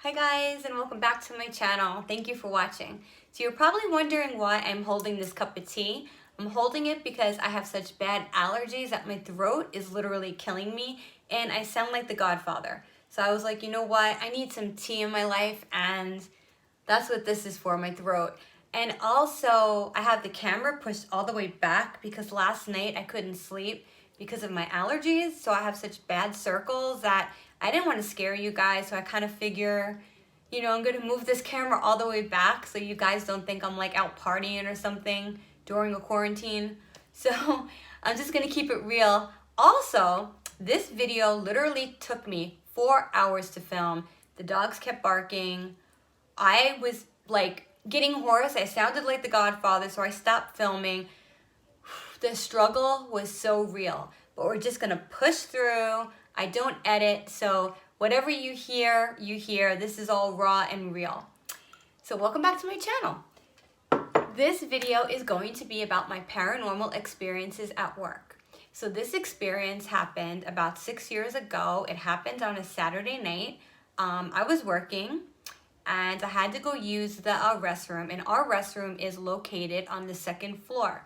Hi guys, and welcome back to my channel. Thank you for watching. So you're probably wondering why I'm holding this cup of tea. I'm holding it because I have such bad allergies that my throat is literally killing me and I sound like the Godfather. So I was like, you know what? I need some tea in my life and that's what this is for, my throat. And also, I have the camera pushed all the way back because last night I couldn't sleep because of my allergies. So I have such bad circles that I didn't want to scare you guys. So I kind of figure, I'm going to move this camera all the way back so you guys don't think I'm like out partying or something during a quarantine. So I'm just going to keep it real. Also, this video literally took me 4 hours to film. The dogs kept barking. I was like getting hoarse. I sounded like the Godfather, so I stopped filming. The struggle was so real, but we're just gonna push through. I don't edit, so whatever you hear, you hear. This is all raw and real. So welcome back to my channel. This video is going to be about my paranormal experiences at work. So this experience happened about 6 years ago. It happened on a Saturday night. I was working and I had to go use the restroom, and our restroom is located on the second floor.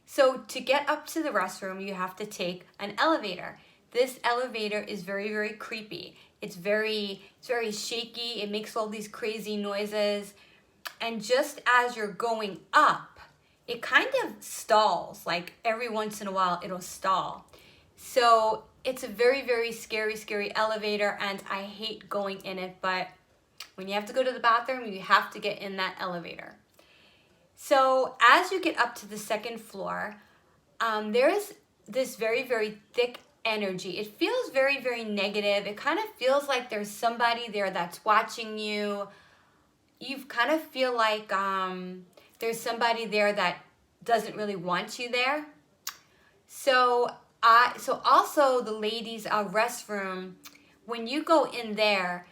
So to get up to the restroom, you have to take an elevator. This elevator is very, very creepy. It's very shaky. It makes all these crazy noises. And just as you're going up, it kind of stalls. Like every once in a while, it'll stall. So it's a very, very scary elevator, and I hate going in it, but when you have to go to the bathroom, you have to get in that elevator. So as you get up to the second floor, there's this very, very thick energy. It feels very, very negative. It kind of feels like there's somebody there that's watching you. You kind of feel like there's somebody there that doesn't really want you there. So also the ladies' restroom, when you go in there,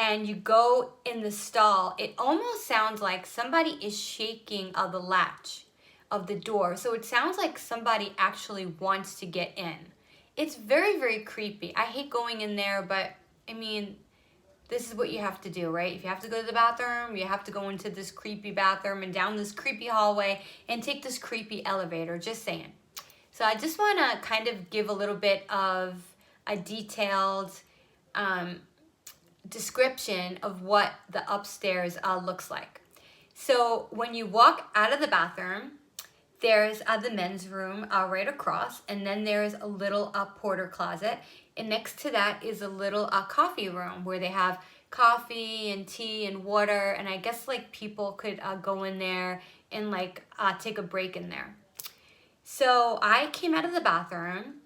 and you go in the stall, it almost sounds like somebody is shaking the latch of the door. So it sounds like somebody actually wants to get in. It's very, very creepy. I hate going in there, but I mean, this is what you have to do, right? If you have to go to the bathroom, you have to go into this creepy bathroom and down this creepy hallway and take this creepy elevator, just saying. So I just wanna kind of give a little bit of a detailed, description of what the upstairs looks like. So when you walk out of the bathroom, there's the men's room right across, and then there's a little porter closet, and next to that is a little coffee room where they have coffee and tea and water, and I guess like people could go in there and like take a break in there. So I came out of the bathroom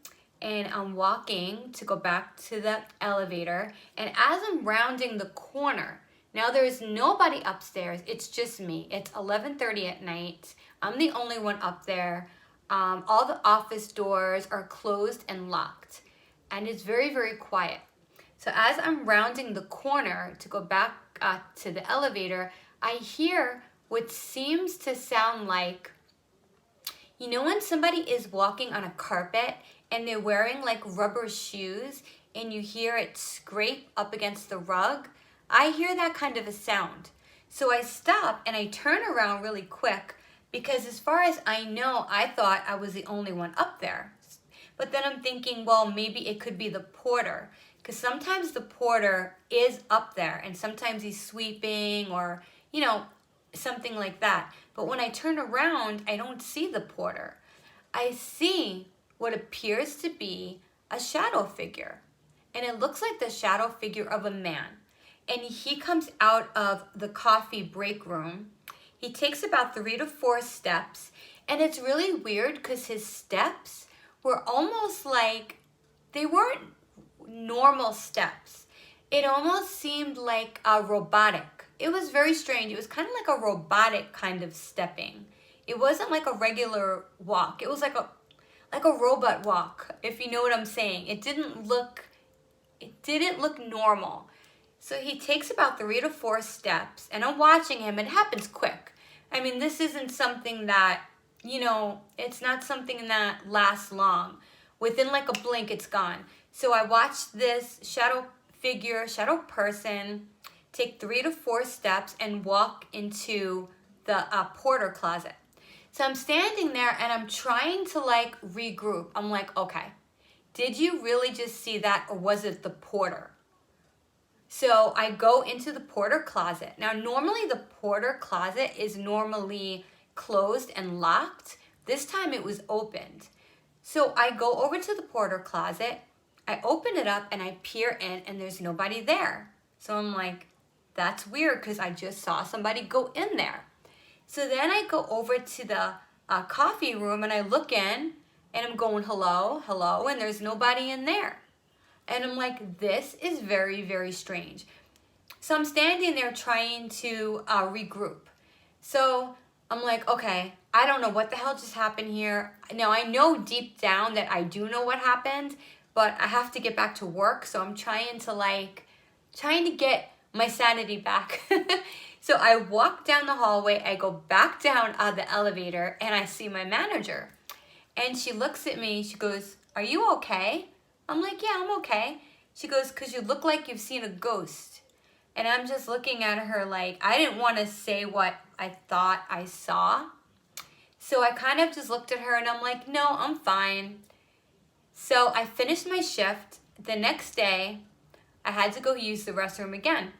and I'm walking to go back to the elevator, and as I'm rounding the corner, now there's nobody upstairs, it's just me. It's 11:30 at night. I'm the only one up there. All the office doors are closed and locked, and it's very, very quiet. So as I'm rounding the corner to go back to the elevator, I hear what seems to sound like, when somebody is walking on a carpet and they're wearing like rubber shoes and you hear it scrape up against the rug, I hear that kind of a sound. So I stop and I turn around really quick because as far as I know, I thought I was the only one up there. But then I'm thinking, well, maybe it could be the porter, because sometimes the porter is up there and sometimes he's sweeping or, something like that. But when I turn around, I don't see the porter. I see what appears to be a shadow figure. And it looks like the shadow figure of a man. And he comes out of the coffee break room. He takes about 3 to 4 steps. And it's really weird because his steps were almost like, they weren't normal steps. It almost seemed like a robotic. It was very strange. It was kind of like a robotic kind of stepping. It wasn't like a regular walk. It was like a robot walk, if you know what I'm saying. It didn't look normal. So he takes about 3 to 4 steps, and I'm watching him. It happens quick. I mean, this isn't something that, it's not something that lasts long. Within like a blink, it's gone. So I watched this shadow figure, shadow person take 3 to 4 steps, and walk into the porter closet. So I'm standing there and I'm trying to like regroup. I'm like, okay, did you really just see that, or was it the porter? So I go into the porter closet. Now, normally the porter closet is normally closed and locked. This time it was opened. So I go over to the porter closet, I open it up and I peer in and there's nobody there. So I'm like, that's weird because I just saw somebody go in there. So then I go over to the coffee room and I look in and I'm going, hello, hello, and there's nobody in there. And I'm like, this is very, very strange. So I'm standing there trying to regroup. So I'm like, okay, I don't know what the hell just happened here. Now I know deep down that I do know what happened, but I have to get back to work. So I'm trying to get my sanity back. So I walk down the hallway, I go back down the elevator, and I see my manager. And she looks at me, she goes, are you okay? I'm like, yeah, I'm okay. She goes, because you look like you've seen a ghost. And I'm just looking at her like, I didn't want to say what I thought I saw. So I kind of just looked at her and I'm like, no, I'm fine. So I finished my shift. The next day, I had to go use the restroom again.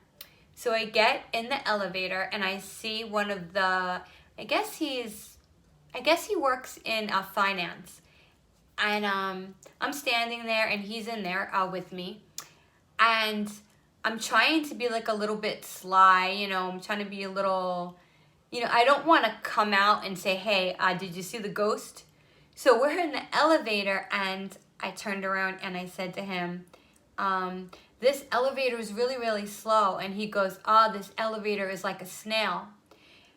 So I get in the elevator and I see one of the, I guess he works in finance. And I'm standing there and he's in there with me. And I'm trying to be like a little bit sly, you know, I'm trying to be a little, you know, I don't want to come out and say, hey, did you see the ghost? So we're in the elevator and I turned around and I said to him, this elevator is really, really slow. And he goes, this elevator is like a snail.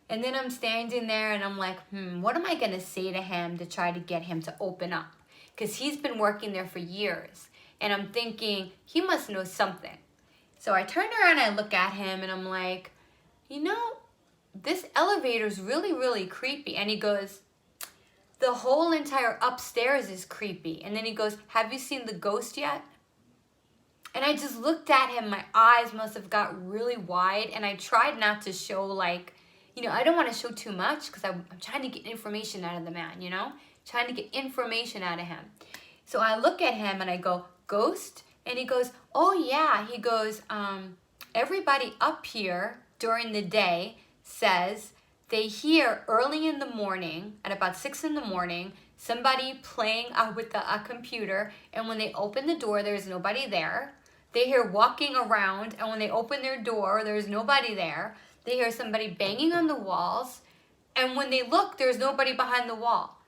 And then I'm standing there and I'm like, what am I going to say to him to try to get him to open up? Because he's been working there for years. And I'm thinking, he must know something. So I turned around and I look at him and I'm like, you know, this elevator is really, really creepy. And he goes, the whole entire upstairs is creepy. And then he goes, have you seen the ghost yet? And I just looked at him. My eyes must have got really wide. And I tried not to show like, you know, I don't want to show too much because I'm trying to get information out of the man, you know? Trying to get information out of him. So I look at him and I go, ghost? And he goes, oh yeah. He goes, everybody up here during the day says they hear early in the morning, at about 6 in the morning, somebody playing with the computer. And when they open the door, there's nobody there. They hear walking around. And when they open their door, there's nobody there. They hear somebody banging on the walls. And when they look, there's nobody behind the wall.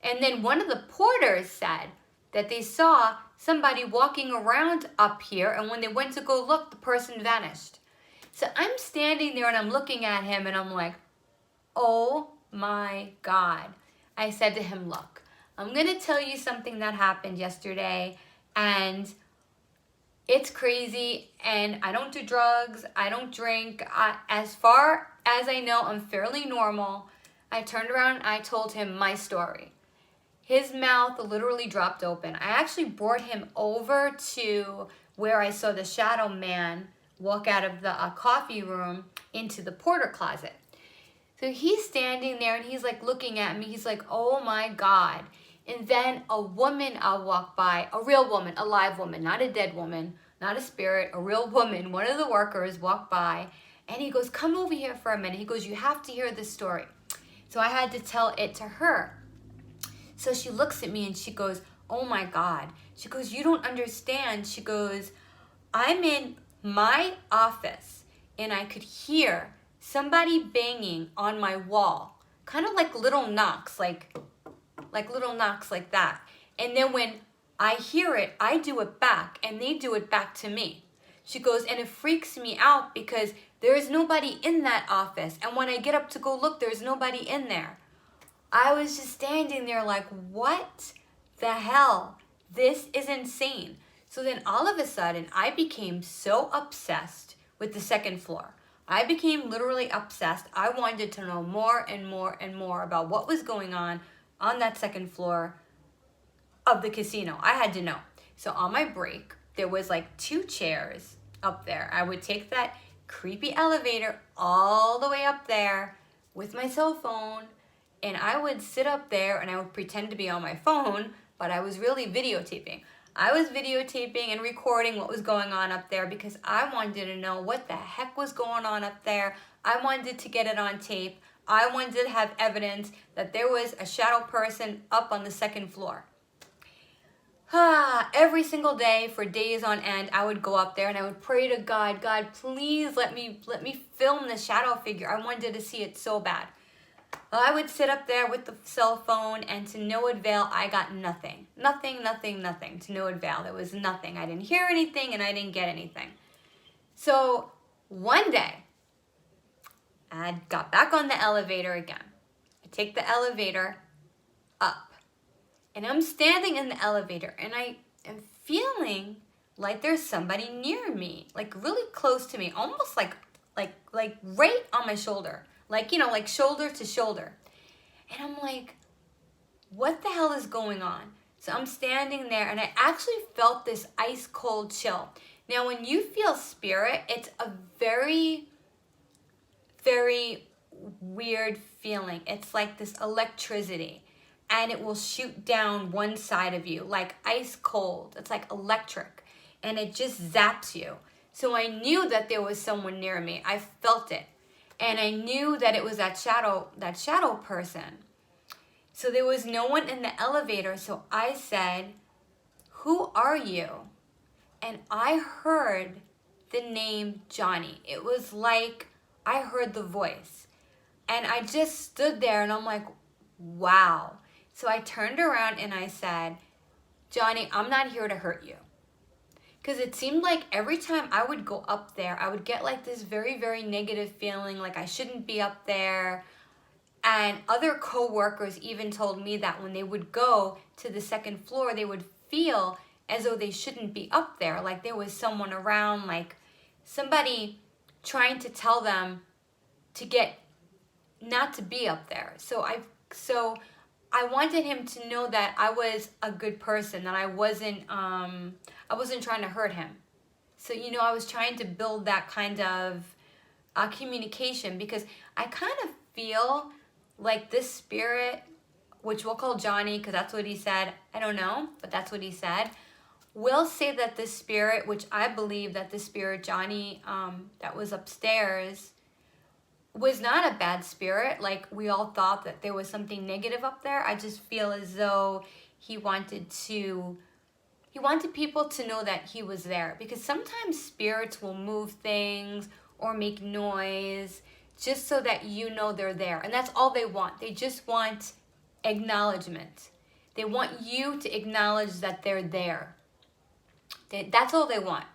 And then one of the porters said that they saw somebody walking around up here. And when they went to go look, the person vanished. So I'm standing there and I'm looking at him and I'm like, oh my God. I said to him, look, I'm going to tell you something that happened yesterday. And it's crazy, and I don't do drugs, I don't drink. As far as I know, I'm fairly normal. I turned around and I told him my story. His mouth literally dropped open. I actually brought him over to where I saw the shadow man walk out of the coffee room into the porter closet. So he's standing there and he's like looking at me. He's like, oh my God. And then a woman walked by, a real woman, a live woman, not a dead woman, not a spirit, a real woman. One of the workers walked by and he goes, come over here for a minute. He goes, you have to hear this story. So I had to tell it to her. So she looks at me and she goes, oh my God. She goes, you don't understand. She goes, I'm in my office and I could hear somebody banging on my wall, kind of like little knocks, like little knocks like that. And then when I hear it, I do it back and they do it back to me. She goes, and it freaks me out because there is nobody in that office. And when I get up to go look, there's nobody in there. I was just standing there like, what the hell? This is insane. So then all of a sudden, I became so obsessed with the second floor. I became literally obsessed. I wanted to know more and more and more about what was going on that second floor of the casino. I had to know. So on my break, there was like 2 chairs up there. I would take that creepy elevator all the way up there with my cell phone, and I would sit up there and I would pretend to be on my phone, but I was really videotaping. I was videotaping and recording what was going on up there because I wanted to know what the heck was going on up there. I wanted to get it on tape. I wanted to have evidence that there was a shadow person up on the second floor. Every single day for days on end, I would go up there and I would pray to God, God, please let me film the shadow figure. I wanted to see it so bad. Well, I would sit up there with the cell phone, and to no avail, I got nothing. Nothing, to no avail. There was nothing. I didn't hear anything, and I didn't get anything. So one day, I got back on the elevator again. I take the elevator up, and I'm standing in the elevator, and I am feeling like there's somebody near me, like really close to me, almost like right on my shoulder. Like, you know, like shoulder to shoulder. And I'm like, what the hell is going on? So I'm standing there and I actually felt this ice cold chill. Now, when you feel spirit, it's a very, very weird feeling. It's like this electricity, and it will shoot down one side of you like ice cold. It's like electric, and it just zaps you. So I knew that there was someone near me. I felt it. And I knew that it was that shadow person. So there was no one in the elevator. So I said, who are you? And I heard the name Johnny. It was like I heard the voice. And I just stood there and I'm like, wow. So I turned around and I said, Johnny, I'm not here to hurt you. Because it seemed like every time I would go up there, I would get like this very, very negative feeling, like I shouldn't be up there. And other co-workers even told me that when they would go to the second floor, they would feel as though they shouldn't be up there. Like there was someone around, like somebody trying to tell them to not to be up there. So I wanted him to know that I was a good person, that I wasn't trying to hurt him. So, you know, I was trying to build that kind of communication, because I kind of feel like this spirit, which we'll call Johnny because that's what he said. I don't know, but that's what he said. We'll say that this spirit, which I believe that the spirit Johnny that was upstairs was not a bad spirit. Like we all thought that there was something negative up there. I just feel as though he wanted people to know that he was there, because sometimes spirits will move things or make noise just so that you know they're there. And that's all they want. They just want acknowledgement. They want you to acknowledge that they're there. That's all they want.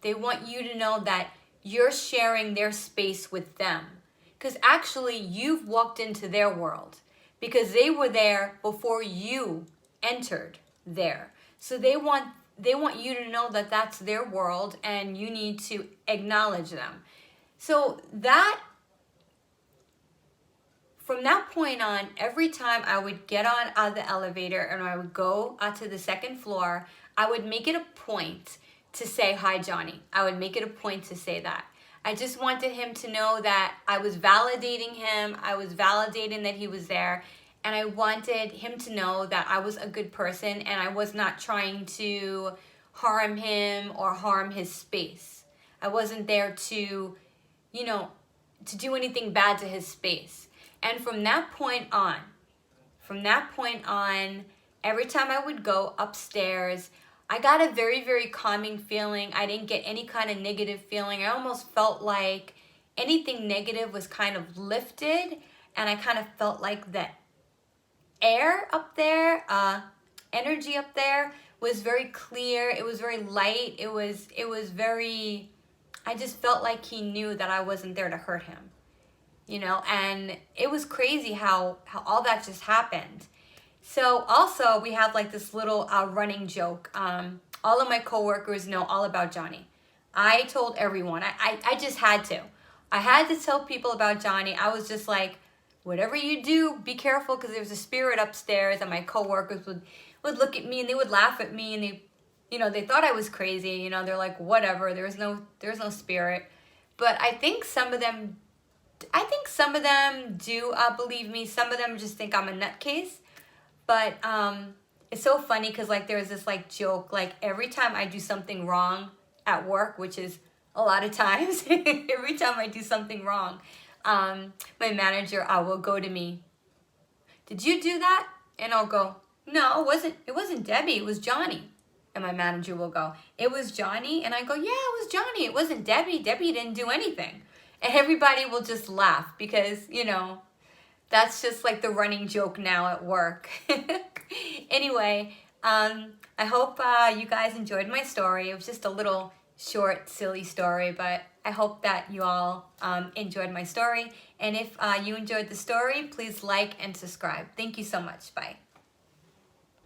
They want you to know that you're sharing their space with them. Because actually, you've walked into their world, because they were there before you entered there. So they want you to know that that's their world, and you need to acknowledge them. So from that point on, every time I would get on out of the elevator and I would go out to the second floor, I would make it a point to say, hi, Johnny. I would make it a point to say that. I just wanted him to know that I was validating him. I was validating that he was there. And I wanted him to know that I was a good person and I was not trying to harm him or harm his space. I wasn't there to do anything bad to his space. And from that point on, every time I would go upstairs, I got a very, very calming feeling. I didn't get any kind of negative feeling. I almost felt like anything negative was kind of lifted, and I kind of felt like the air up there, energy up there was very clear. It was very light. It was very, I just felt like he knew that I wasn't there to hurt him, and it was crazy how all that just happened. So also we have like this little running joke. All of my coworkers know all about Johnny. I told everyone. I just had to. I had to tell people about Johnny. I was just like, whatever you do, be careful, because there's a spirit upstairs. And my coworkers would look at me and they would laugh at me, and they thought I was crazy. They're like, whatever. There's no spirit. But I think some of them do believe me. Some of them just think I'm a nutcase. But it's so funny because like there's this like joke, like every time I do something wrong at work, which is a lot of times, every time I do something wrong, my manager will go to me, "Did you do that?" And I'll go, "No, it wasn't Debbie, it was Johnny." And my manager will go, "It was Johnny?" And I go, "Yeah, it was Johnny. It wasn't Debbie. Debbie didn't do anything." And everybody will just laugh because, you know, that's just like the running joke now at work. Anyway, I hope you guys enjoyed my story. It was just a little short, silly story, but I hope that you all enjoyed my story. And if you enjoyed the story, please like and subscribe. Thank you so much. Bye.